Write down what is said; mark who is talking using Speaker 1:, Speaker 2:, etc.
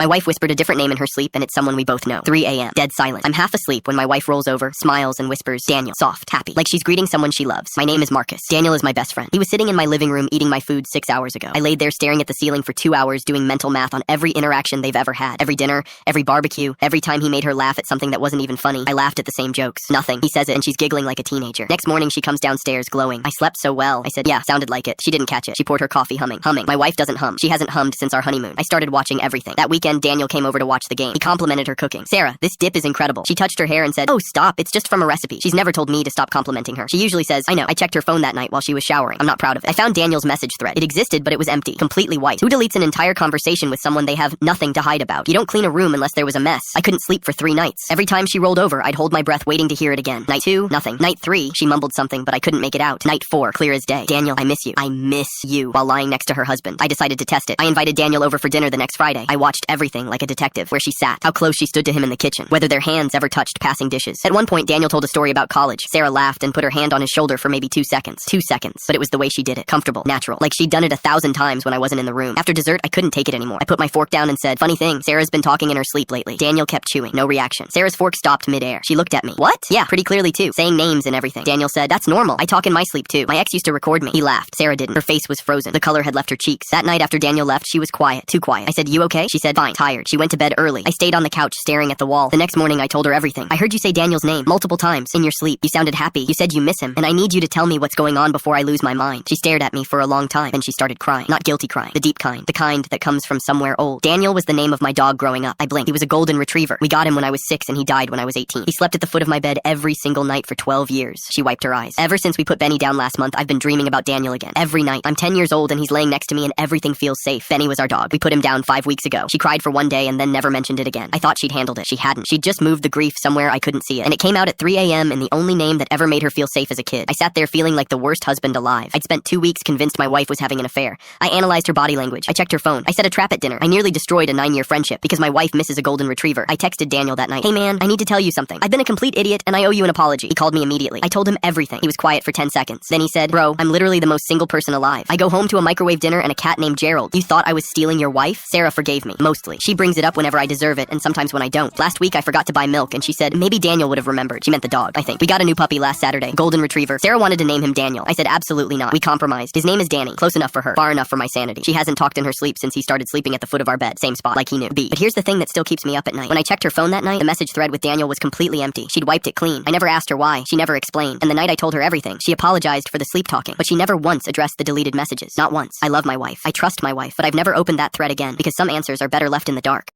Speaker 1: My wife whispered a different name in her sleep, and it's someone we both know. 3 a.m. Dead silent. I'm half asleep when my wife rolls over, smiles, and whispers, Daniel. Soft, happy, like she's greeting someone she loves. My name is Marcus. Daniel is my best friend. He was sitting in my living room eating my food 6 hours ago. I laid there staring at the ceiling for 2 hours doing mental math on every interaction they've ever had. Every dinner, every barbecue, every time he made her laugh at something that wasn't even funny. I laughed at the same jokes. Nothing. He says it and she's giggling like a teenager. Next morning she comes downstairs glowing. I slept so well. I said, yeah, sounded like it. She didn't catch it. She poured her coffee humming. My wife doesn't hum. She hasn't hummed since our honeymoon. I started watching everything. That weekend Daniel came over to watch the game. He complimented her cooking. Sarah, this dip is incredible. She touched her hair and said, oh, stop. It's just from a recipe. She's never told me to stop complimenting her. She usually says, I know. I checked her phone that night while she was showering. I'm not proud of it. I found Daniel's message thread. It existed, but it was empty. Completely white. Who deletes an entire conversation with someone they have nothing to hide about? You don't clean a room unless there was a mess. I couldn't sleep for 3 nights. Every time she rolled over, I'd hold my breath waiting to hear it again. Night 2, nothing. Night 3, she mumbled something, but I couldn't make it out. Night 4, clear as day. Daniel, I miss you. I miss you. While lying next to her husband. I decided to test it. I invited Daniel over for dinner the next Friday. I watched everything like a detective. Where she sat, how close she stood to him in the kitchen, whether their hands ever touched passing dishes. At one point, Daniel told a story about college. Sarah laughed and put her hand on his shoulder for maybe 2 seconds. 2 seconds. But it was the way she did it. Comfortable. Natural. Like she'd done it 1,000 times when I wasn't in the room. After dessert, I couldn't take it anymore. I put my fork down and said, funny thing, Sarah's been talking in her sleep lately. Daniel kept chewing. No reaction. Sarah's fork stopped mid-air. She looked at me. What? Yeah, pretty clearly too. Saying names and everything. Daniel said, that's normal. I talk in my sleep too. My ex used to record me. He laughed. Sarah didn't. Her face was frozen. The color had left her cheeks. That night after Daniel left, she was quiet. Too quiet. I said, you okay? She said, fine. Tired. She went to bed early. I stayed on the couch staring at the wall. The next morning, I told her everything. I heard you say Daniel's name multiple times in your sleep. You sounded happy. You said you miss him, and I need you to tell me what's going on before I lose my mind. She stared at me for a long time, and she started crying. Not guilty crying. The deep kind. The kind that comes from somewhere old. Daniel was the name of my dog growing up. I blinked. He was a golden retriever. We got him when I was 6, and he died when I was 18. He slept at the foot of my bed every single night for 12 years. She wiped her eyes. Ever since we put Benny down last month, I've been dreaming about Daniel again. Every night. I'm 10 years old, and he's laying next to me, and everything feels safe. Benny was our dog. We put him down 5 weeks ago. She cried for 1 day and then never mentioned it again. I thought she'd handled it. She hadn't. She'd just moved the grief somewhere I couldn't see it. And it came out at 3 a.m. in the only name that ever made her feel safe as a kid. I sat there feeling like the worst husband alive. I'd spent 2 weeks convinced my wife was having an affair. I analyzed her body language. I checked her phone. I set a trap at dinner. I nearly destroyed a 9-year friendship because my wife misses a golden retriever. I texted Daniel that night. Hey man, I need to tell you something. I've been a complete idiot and I owe you an apology. He called me immediately. I told him everything. He was quiet for 10 seconds. Then he said, bro, I'm literally the most single person alive. I go home to a microwave dinner and a cat named Gerald. You thought I was stealing your wife? Sarah forgave me. Mostly. She brings it up whenever I deserve it and sometimes when I don't. Last week I forgot to buy milk and she said, maybe Daniel would have remembered. She meant the dog, I think. We got a new puppy last Saturday. Golden retriever. Sarah wanted to name him Daniel. I said absolutely not. We compromised. His name is Danny. Close enough for her. Far enough for my sanity. She hasn't talked in her sleep since he started sleeping at the foot of our bed. Same spot. Like he knew. B. But here's the thing that still keeps me up at night. When I checked her phone that night, the message thread with Daniel was completely empty. She'd wiped it clean. I never asked her why. She never explained. And the night I told her everything, she apologized for the sleep talking. But she never once addressed the deleted messages. Not once. I love my wife. I trust my wife. But I've never opened that thread again because some answers are better left in the dark.